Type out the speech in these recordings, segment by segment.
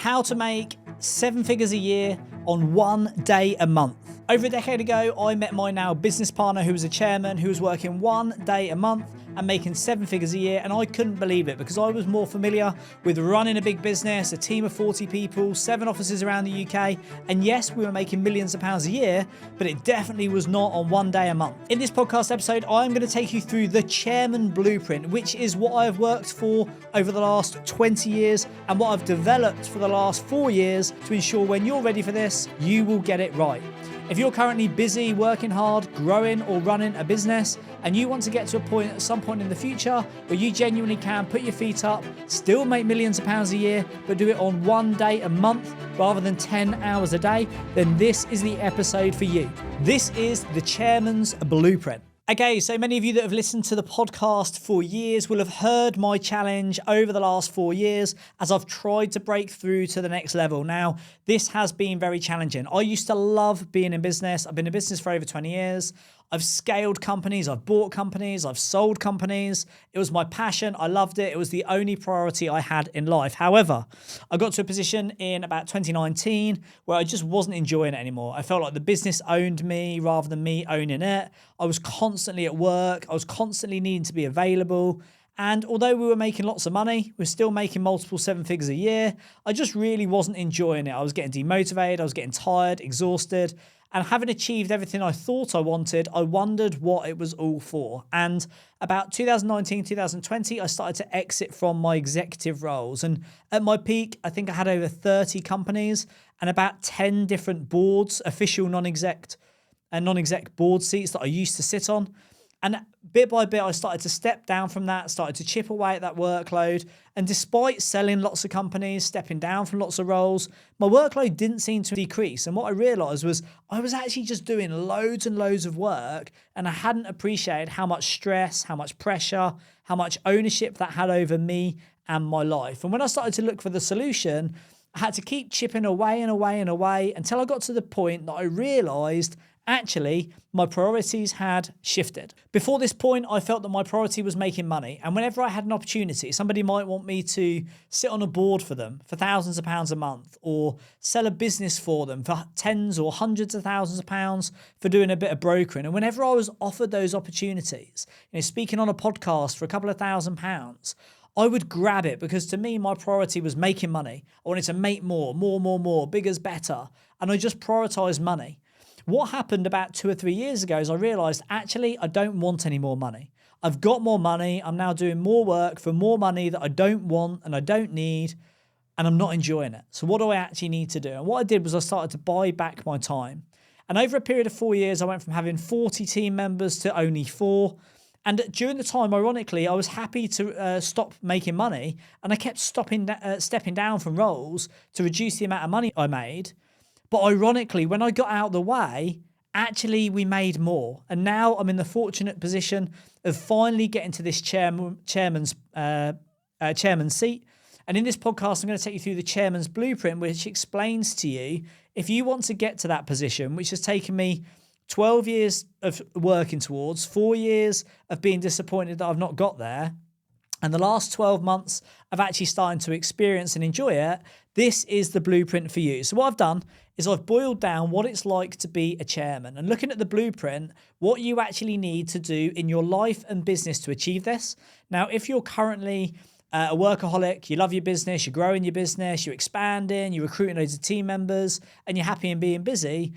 how to make 7 figures a year on 1 day a month. Over a decade ago, I met my now business partner who was a chairman who was working 1 day a month and making 7 figures a year, and I couldn't believe it because I was more familiar with running a big business, a team of 40 people, 7 offices around the UK, and yes, we were making millions of pounds a year, but it definitely was not on 1 day a month. In this podcast episode, I'm going to take you through the Chairman Blueprint, which is what I have worked for over the last 20 years and what I've developed for the last 4 years to ensure when you're ready for this, you will get it right. If you're currently busy, working hard, growing or running a business, and you want to get to a point at some point in the future where you genuinely can put your feet up, still make millions of pounds a year, but do it on 1 day a month rather than 10 hours a day, then this is the episode for you. This is the Chairman's Blueprint. Okay, so many of you that have listened to the podcast for years will have heard my challenge over the last 4 years as I've tried to break through to the next level. Now, this has been very challenging. I used to love being in business. I've been in business for over 20 years. I've scaled companies, I've bought companies, I've sold companies. It was my passion. I loved it. It was the only priority I had in life. However, I got to a position in about 2019 where I just wasn't enjoying it anymore. I felt like the business owned me rather than me owning it. I was constantly at work. I was constantly needing to be available. And although we were making lots of money, we were still making multiple 7 figures a year. I just really wasn't enjoying it. I was getting demotivated. I was getting tired, exhausted. And having achieved everything I thought I wanted, I wondered what it was all for. And about 2019, 2020, I started to exit from my executive roles. And at my peak, I think I had over 30 companies and about 10 different boards, official non-exec and non-exec board seats that I used to sit on. And bit by bit, I started to step down from that, started to chip away at that workload. And despite selling lots of companies, stepping down from lots of roles, my workload didn't seem to decrease. And what I realized was I was actually just doing loads and loads of work, and I hadn't appreciated how much stress, how much pressure, how much ownership that had over me and my life. And when I started to look for the solution, I had to keep chipping away and away and away until I got to the point that I realized actually, my priorities had shifted. Before this point, I felt that my priority was making money. And whenever I had an opportunity, somebody might want me to sit on a board for them for thousands of pounds a month or sell a business for them for tens or hundreds of thousands of pounds for doing a bit of brokering. And whenever I was offered those opportunities, speaking on a podcast for a couple of £1,000s, I would grab it because to me, my priority was making money. I wanted to make more, bigger's better. And I just prioritized money. What happened about 2 or 3 years ago is I realized, actually, I don't want any more money. I've got more money. I'm now doing more work for more money that I don't want and I don't need, and I'm not enjoying it. So what do I actually need to do? And what I did was I started to buy back my time. And over a period of 4 years, I went from having 40 team members to only 4. And during the time, ironically, I was happy to stop making money, and I kept stepping down from roles to reduce the amount of money I made. But ironically, when I got out of the way, actually we made more. And now I'm in the fortunate position of finally getting to this chairman's seat. And in this podcast, I'm going to take you through the Chairman's Blueprint, which explains to you if you want to get to that position, which has taken me 12 years of working towards, 4 years of being disappointed that I've not got there, and the last 12 months of actually starting to experience and enjoy it, this is the blueprint for you. So what I've done is I've boiled down what it's like to be a chairman and looking at the blueprint, what you actually need to do in your life and business to achieve this. Now, if you're currently a workaholic, you love your business, you're growing your business, you're expanding, you're recruiting loads of team members, and you're happy and being busy,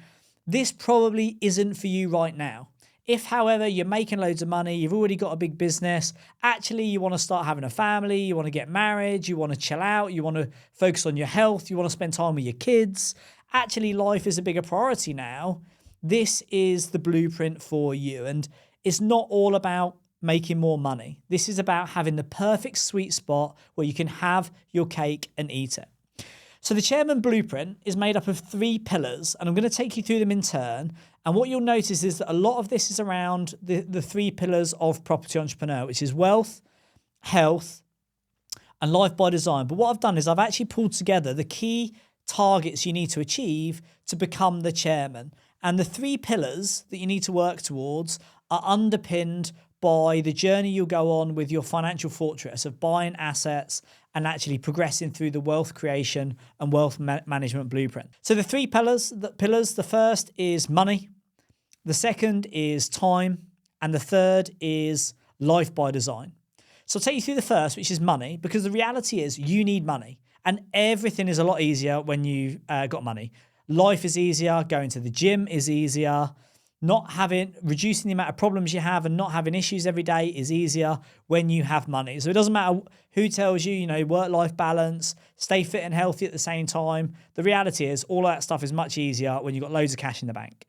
this probably isn't for you right now. If, however, you're making loads of money, you've already got a big business, actually you want to start having a family, you want to get married, you want to chill out, you want to focus on your health, you want to spend time with your kids, actually life is a bigger priority now, this is the blueprint for you. And it's not all about making more money. This is about having the perfect sweet spot where you can have your cake and eat it. So the Chairman Blueprint is made up of 3 pillars, and I'm going to take you through them in turn. And what you'll notice is that a lot of this is around the 3 pillars of property entrepreneur, which is wealth, health, and life by design. But what I've done is I've actually pulled together the key targets you need to achieve to become the chairman. And the 3 pillars that you need to work towards are underpinned by the journey you'll go on with your financial fortress of buying assets and actually progressing through the wealth creation and wealth management blueprint. So the three pillars, the first is money, the second is time, and the third is life by design. So I'll take you through the first, which is money, because the reality is you need money and everything is a lot easier when you've got money. Life is easier, going to the gym is easier, reducing the amount of problems you have and not having issues every day is easier when you have money. So it doesn't matter who tells you, work-life balance, stay fit and healthy at the same time. The reality is all of that stuff is much easier when you've got loads of cash in the bank.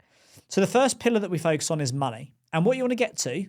So the first pillar that we focus on is money. And what you want to get to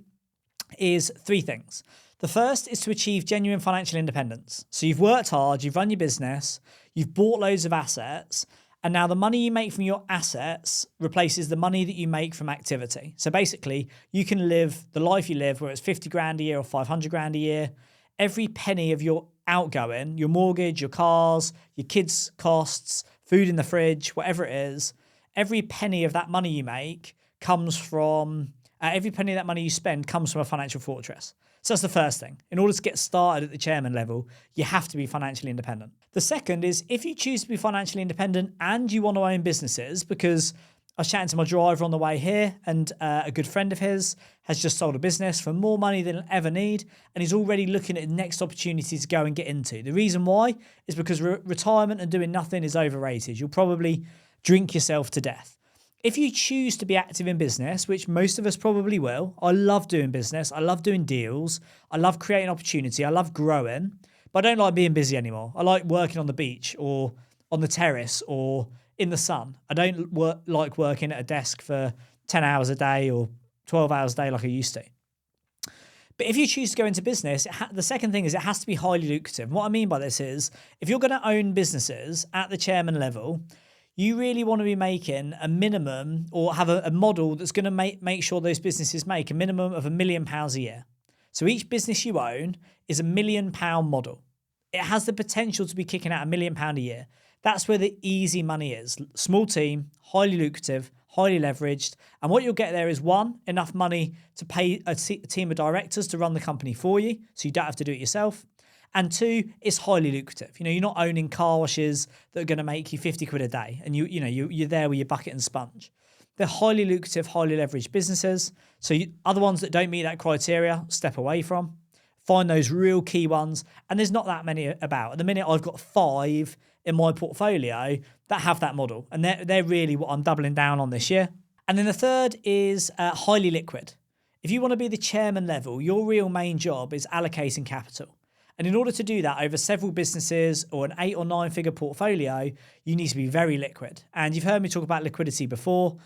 is three things. The first is to achieve genuine financial independence. So you've worked hard, you've run your business, you've bought loads of assets, and now the money you make from your assets replaces the money that you make from activity. So basically, you can live the life you live, whether it's 50 grand a year or 500 grand a year. Every penny of your outgoing, your mortgage, your cars, your kids' costs, food in the fridge, whatever it is, every penny of that money you make comes from, every penny of that money you spend comes from a financial fortress. So that's the first thing. In order to get started at the chairman level, you have to be financially independent. The second is if you choose to be financially independent and you want to own businesses, because I was chatting to my driver on the way here and a good friend of his has just sold a business for more money than he'll ever need. And he's already looking at the next opportunity to go and get into. The reason why is because retirement and doing nothing is overrated. You'll probably drink yourself to death. If you choose to be active in business, which most of us probably will, I love doing business. I love doing deals. I love creating opportunity. I love growing, but I don't like being busy anymore. I like working on the beach or on the terrace or in the sun. I don't like working at a desk for 10 hours a day or 12 hours a day like I used to. But if you choose to go into business, the second thing is it has to be highly lucrative. And what I mean by this is if you're going to own businesses at the chairman level, you really want to be making a minimum or have a model that's going to make sure those businesses make a minimum of £1 million a year. So each business you own is £1 million model. It has the potential to be kicking out £1 million a year. That's where the easy money is. Small team, highly lucrative, highly leveraged. And what you'll get there is one, enough money to pay a team of directors to run the company for you, so you don't have to do it yourself. And two, it's highly lucrative. You're not owning car washes that are going to make you 50 quid a day. And you're there with your bucket and sponge. They're highly lucrative, highly leveraged businesses. So other ones that don't meet that criteria, step away from. Find those real key ones. And there's not that many about. At the minute, I've got 5 in my portfolio that have that model. And they're really what I'm doubling down on this year. And then the third is highly liquid. If you want to be the chairman level, your real main job is allocating capital. And in order to do that over several businesses or an 8 or 9 figure portfolio, you need to be very liquid. And you've heard me talk about liquidity before.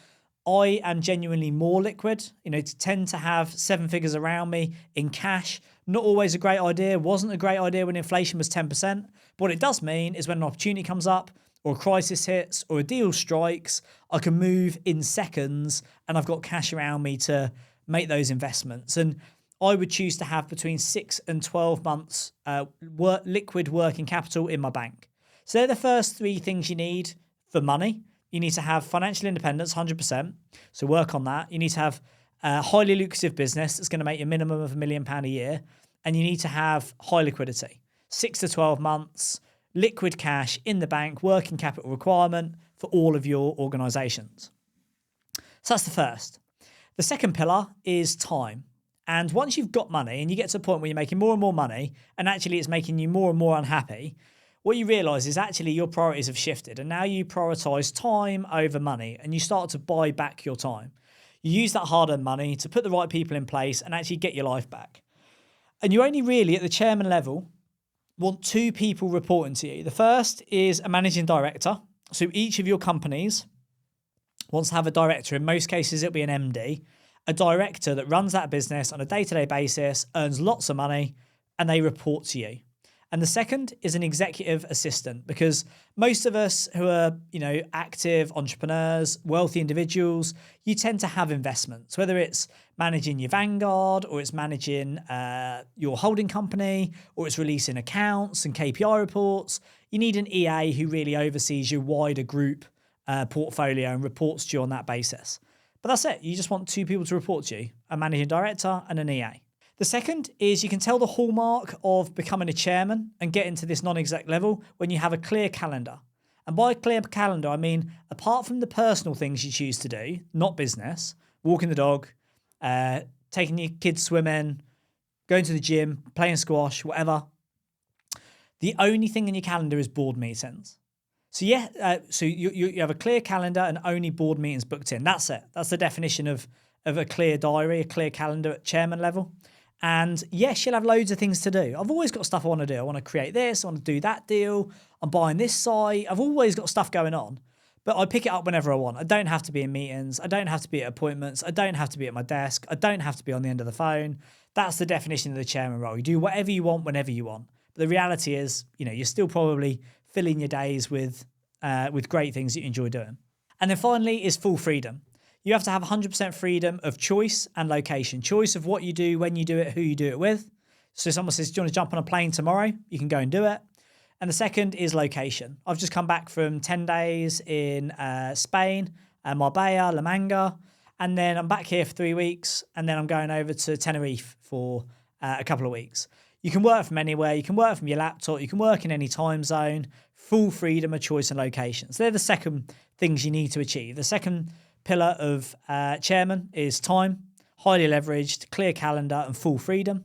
I am genuinely more liquid, to tend to have 7 figures around me in cash. Not always a great idea. Wasn't a great idea when inflation was 10%. But what it does mean is when an opportunity comes up or a crisis hits or a deal strikes, I can move in seconds and I've got cash around me to make those investments. And I would choose to have between 6 and 12 months liquid working capital in my bank. So they're the first 3 things you need for money. You need to have financial independence, 100%. So work on that. You need to have a highly lucrative business that's going to make you a minimum of £1 million a year. And you need to have high liquidity, 6 to 12 months, liquid cash in the bank, working capital requirement for all of your organizations. So that's the first. The second pillar is time. And once you've got money and you get to a point where you're making more and more money and actually it's making you more and more unhappy, what you realize is actually your priorities have shifted and now you prioritize time over money and you start to buy back your time. You use that hard-earned money to put the right people in place and actually get your life back. And you only really, at the chairman level, want 2 people reporting to you. The first is a managing director. So each of your companies wants to have a director. In most cases, it'll be an MD. A director that runs that business on a day-to-day basis, earns lots of money, and they report to you. And the second is an executive assistant, because most of us who are, active entrepreneurs, wealthy individuals, you tend to have investments, whether it's managing your Vanguard or it's managing your holding company or it's releasing accounts and KPI reports. You need an EA who really oversees your wider group portfolio and reports to you on that basis. But that's it. You just want two people to report to you, a managing director and an EA. The second is you can tell the hallmark of becoming a chairman and getting to this non-exec level when you have a clear calendar. And by clear calendar, I mean, apart from the personal things you choose to do, not business, walking the dog, taking your kids swimming, going to the gym, playing squash, whatever, the only thing in your calendar is board meetings. So you have a clear calendar and only board meetings booked in. That's it. That's the definition of a clear diary, a clear calendar at chairman level. And yes, you'll have loads of things to do. I've always got stuff I want to do. I want to create this. I want to do that deal. I'm buying this site. I've always got stuff going on. But I pick it up whenever I want. I don't have to be in meetings. I don't have to be at appointments. I don't have to be at my desk. I don't have to be on the end of the phone. That's the definition of the chairman role. You do whatever you want whenever you want. But the reality is, you're still probably filling your days with great things that you enjoy doing. And then finally is full freedom. You have to have 100% freedom of choice and location. Choice of what you do, when you do it, who you do it with. So if someone says, do you want to jump on a plane tomorrow? You can go and do it. And the second is location. I've just come back from 10 days in Spain, Marbella, La Manga. And then I'm back here for 3 weeks. And then I'm going over to Tenerife for a couple of weeks. You can work from anywhere. You can work from your laptop. You can work in any time zone. Full freedom of choice and location. So they're the second things you need to achieve. The second pillar of chairman is time, highly leveraged, clear calendar, and full freedom.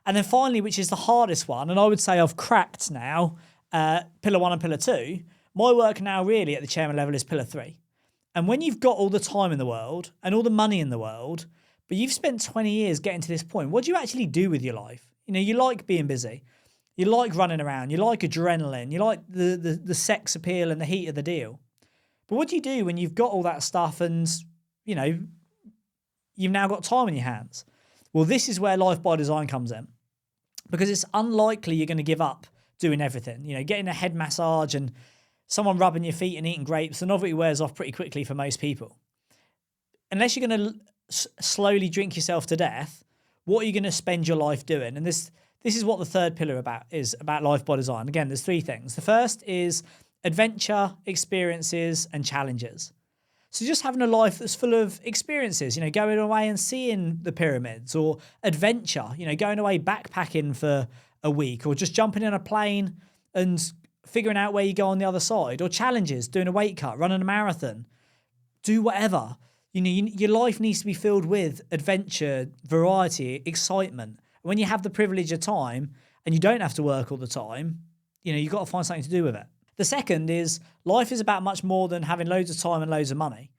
And then finally, which is the hardest one, and I would say I've cracked now, pillar 1 and pillar 2, my work now really at the chairman level is pillar 3. And when you've got all the time in the world and all the money in the world, but you've spent 20 years getting to this point, what do you actually do with your life? You like being busy. You like running around. You like adrenaline. You like the sex appeal and the heat of the deal. But what do you do when you've got all that stuff and, you've now got time in your hands? Well, this is where Life by Design comes in, because it's unlikely you're going to give up doing everything. Getting a head massage and someone rubbing your feet and eating grapes, the novelty wears off pretty quickly for most people. Unless you're going to slowly drink yourself to death, what are you going to spend your life doing? And this is what the third pillar is about Life by Design. Again, there's 3 things. The first is adventure, experiences, and challenges. So just having a life that's full of experiences, going away and seeing the pyramids, or adventure, going away backpacking for a week, or just jumping in a plane and figuring out where you go on the other side, or challenges, doing a weight cut, running a marathon, do whatever. Your life needs to be filled with adventure, variety, excitement. When you have the privilege of time and you don't have to work all the time, you've got to find something to do with it. The second is life is about much more than having loads of time and loads of money.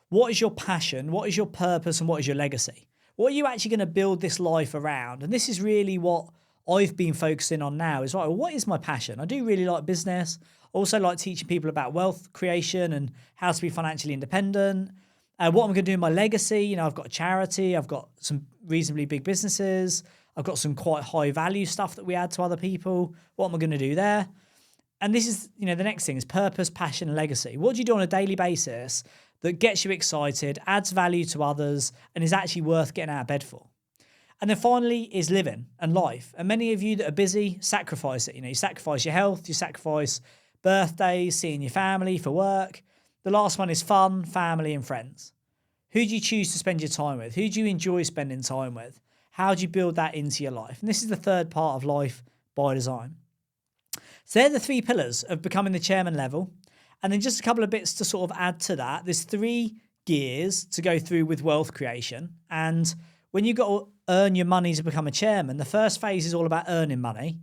What is your passion? What is your purpose? And what is your legacy? What are you actually going to build this life around? And this is really what I've been focusing on now is, right, well, what is my passion? I do really like business. I also like teaching people about wealth creation and how to be financially independent. What I'm going to do in my legacy, I've got a charity. I've got some reasonably big businesses. I've got some quite high value stuff that we add to other people. What am I going to do there? And this is, the next thing is purpose, passion, and legacy. What do you do on a daily basis that gets you excited, adds value to others, and is actually worth getting out of bed for? And then finally is living and life. And many of you that are busy sacrifice it. You sacrifice your health, you sacrifice birthdays, seeing your family for work. The last one is fun, family, and friends. Who do you choose to spend your time with? Who do you enjoy spending time with? How do you build that into your life? And this is the third part of Life by Design. So they're the 3 pillars of becoming the chairman level. And then just a couple of bits to sort of add to that. There's 3 gears to go through with wealth creation. And when you've got to earn your money to become a chairman, the first phase is all about earning money.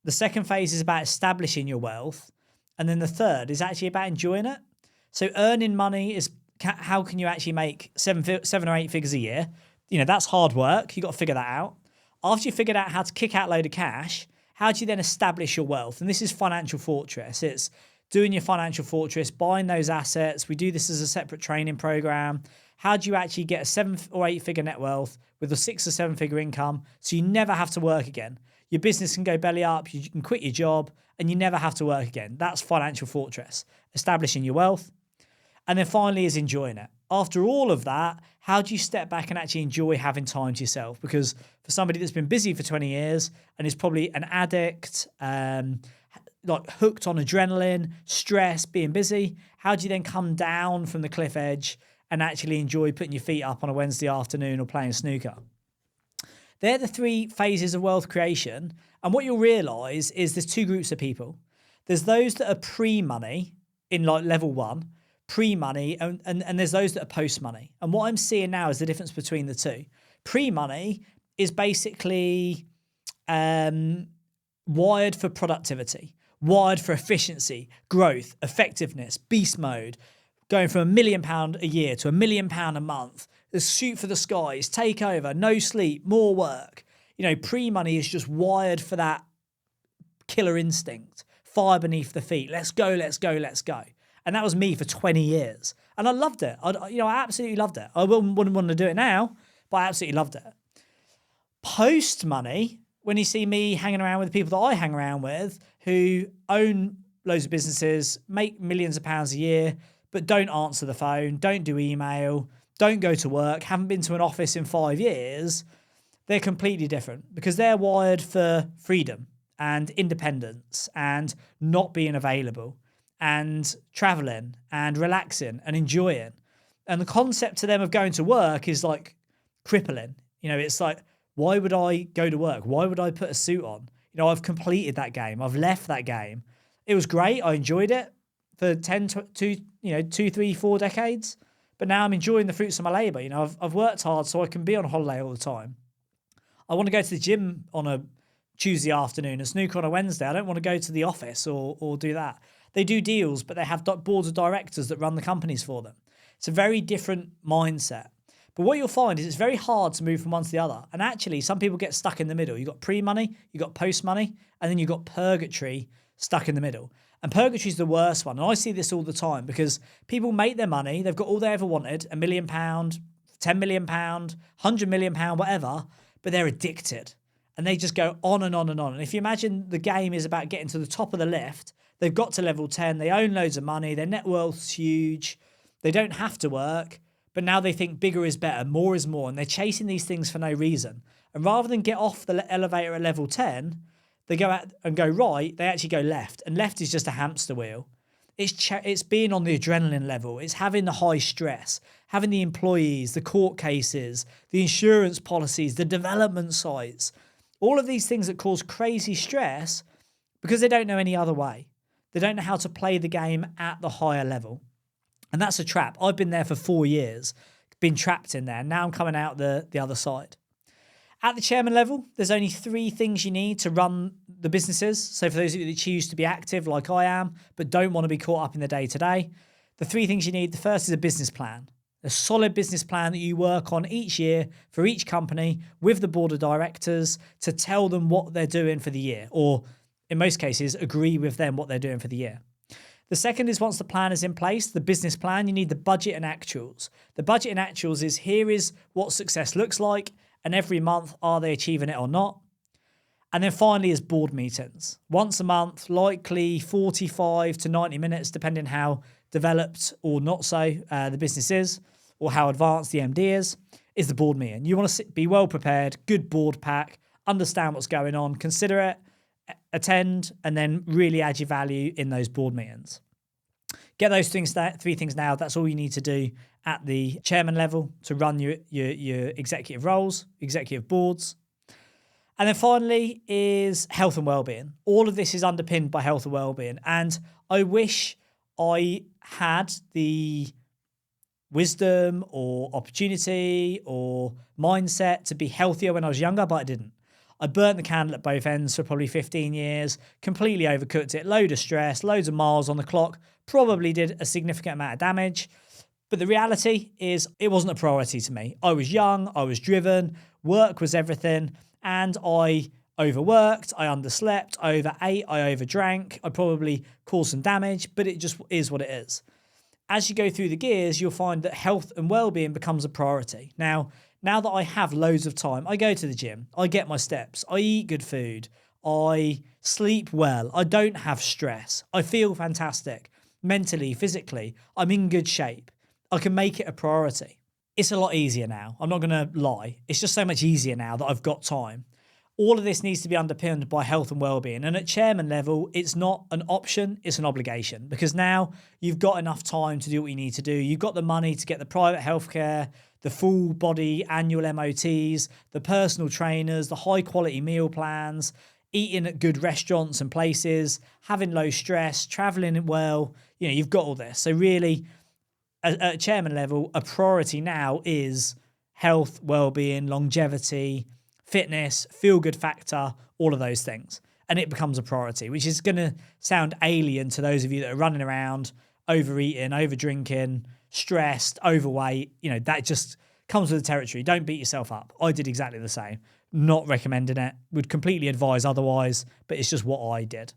The second phase is about establishing your wealth. And then the third is actually about enjoying it. So earning money is how can you actually make 7 or 8 figures a year? That's hard work. You've got to figure that out. After you figured out how to kick out a load of cash, how do you then establish your wealth? And this is Financial Fortress. It's doing your Financial Fortress, buying those assets. We do this as a separate training program. How do you actually get a 7 or 8 figure net wealth with a 6 or 7 figure income so you never have to work again? Your business can go belly up, you can quit your job, and you never have to work again. That's Financial Fortress, establishing your wealth. And then finally is enjoying it. After all of that, how do you step back and actually enjoy having time to yourself? Because for somebody that's been busy for 20 years and is probably an addict, like hooked on adrenaline, stress, being busy, how do you then come down from the cliff edge and actually enjoy putting your feet up on a Wednesday afternoon or playing snooker. They're the 3 phases of wealth creation. And what you'll realise is there's 2 groups of people. There's those that are pre-money in like level 1, pre-money, and there's those that are post-money. And what I'm seeing now is the difference between the 2. Pre-money is basically wired for productivity, wired for efficiency, growth, effectiveness, beast mode, going from £1 million a year to £1 million a month. The shoot for the skies, take over, no sleep, more work. You know, pre-money is just wired for that killer instinct, fire beneath the feet. Let's go, let's go, let's go. And that was me for 20 years. And I loved it. I absolutely loved it. I wouldn't want to do it now, but I absolutely loved it. Post-money, when you see me hanging around with the people that I hang around with who own loads of businesses, make millions of pounds a year, but don't answer the phone, don't do email, don't go to work, haven't been to an office in 5 years, they're completely different because they're wired for freedom and independence and not being available and traveling and relaxing and enjoying. And the concept to them of going to work is like crippling. You know, it's like, why would I go to work? Why would I put a suit on? You know, I've completed that game. I've left that game. It was great. I enjoyed it for 2, 3, 4 decades. But now I'm enjoying the fruits of my labour. You know, I've worked hard so I can be on holiday all the time. I want to go to the gym on a Tuesday afternoon and snooker on a Wednesday. I don't want to go to the office or do that. They do deals, but they have boards of directors that run the companies for them. It's a very different mindset. But what you'll find is it's very hard to move from one to the other. And actually, some people get stuck in the middle. You've got pre-money, you've got post-money, and then you've got purgatory stuck in the middle. And purgatory is the worst one. And I see this all the time because people make their money. They've got all they ever wanted, £1 million, £10 million, £100 million, whatever, but they're addicted. And they just go on and on and on. And if you imagine the game is about getting to the top of the lift, they've got to level 10, they own loads of money, their net worth's huge, they don't have to work, but now they think bigger is better, more is more, and they're chasing these things for no reason. And rather than get off the elevator at level 10, they go out and go right, they actually go left. And left is just a hamster wheel. It's being on the adrenaline level. It's having the high stress, having the employees, the court cases, the insurance policies, the development sites, all of these things that cause crazy stress because they don't know any other way. They don't know how to play the game at the higher level. And that's a trap. I've been there for 4 years, been trapped in there. Now I'm coming out the other side. At the chairman level, there's only 3 things you need to run the businesses. So for those of you that choose to be active like I am, but don't want to be caught up in the day-to-day, the 3 things you need, the first is a business plan. A solid business plan that you work on each year for each company with the board of directors to tell them what they're doing for the year, or in most cases, agree with them what they're doing for the year. The second is once the plan is in place, the business plan, you need the budget and actuals. The budget and actuals is here is what success looks like, and every month, are they achieving it or not? And then finally is board meetings. Once a month, likely 45 to 90 minutes, depending how developed or not so the business is, or how advanced the MD is the board meeting. You want to be well prepared, good board pack, understand what's going on, consider it, attend, and then really add your value in those board meetings. Get those 3 things now. That's all you need to do at the chairman level to run your executive roles, executive boards. And then finally is health and wellbeing. All of this is underpinned by health and wellbeing. And I wish I had the wisdom or opportunity or mindset to be healthier when I was younger, but I didn't. I burnt the candle at both ends for probably 15 years, completely overcooked it, load of stress, loads of miles on the clock, probably did a significant amount of damage. But the reality is it wasn't a priority to me. I was young, I was driven, work was everything, and I overworked, I underslept, I overate, I overdrank, I probably caused some damage, but it just is what it is. As you go through the gears, you'll find that health and well-being becomes a priority. Now that I have loads of time, I go to the gym, I get my steps, I eat good food, I sleep well, I don't have stress, I feel fantastic, mentally, physically, I'm in good shape. I can make it a priority. It's a lot easier now. I'm not going to lie. It's just so much easier now that I've got time. All of this needs to be underpinned by health and well-being. And at chairman level, it's not an option, it's an obligation, because now you've got enough time to do what you need to do. You've got the money to get the private healthcare, the full body annual MOTs, the personal trainers, the high quality meal plans, eating at good restaurants and places, having low stress, traveling well. You've got all this. So really, at chairman level, a priority now is health, well-being, longevity, fitness, feel-good factor, all of those things. And it becomes a priority, which is going to sound alien to those of you that are running around, overeating, overdrinking, stressed, overweight. That just comes with the territory. Don't beat yourself up. I did exactly the same. Not recommending it. Would completely advise otherwise, but it's just what I did.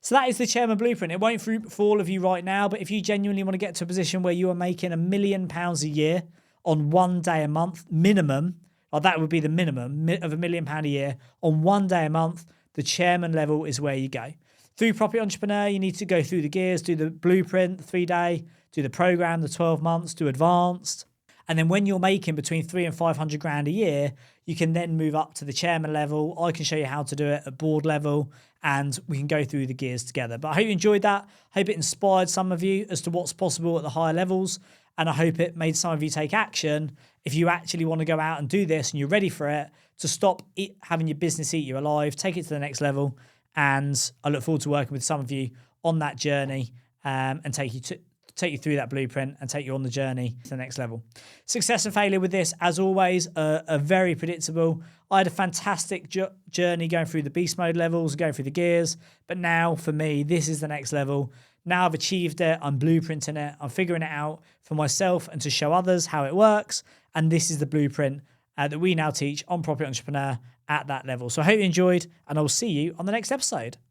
So that is the Chairman Blueprint. It won't fruit for all of you right now, but if you genuinely want to get to a position where you are making £1 million a year on 1 day a month, minimum, or that would be the minimum of £1 million a year on 1 day a month, the chairman level is where you go. Through Property Entrepreneur, you need to go through the gears, do the blueprint, the 3-day, do the program, the 12 months, do advanced. And then when you're making between 300 and 500 grand a year, you can then move up to the chairman level. I can show you how to do it at board level, and we can go through the gears together. But I hope you enjoyed that. I hope it inspired some of you as to what's possible at the higher levels. And I hope it made some of you take action if you actually want to go out and do this and you're ready for it, to stop having your business eat you alive, take it to the next level. And I look forward to working with some of you on that journey and take you through that blueprint and take you on the journey to the next level. Success and failure with this, as always, are very predictable. I had a fantastic journey going through the beast mode levels, going through the gears. But now for me, this is the next level. Now I've achieved it. I'm blueprinting it. I'm figuring it out for myself and to show others how it works. And this is the blueprint that we now teach on Property Entrepreneur at that level. So I hope you enjoyed, and I'll see you on the next episode.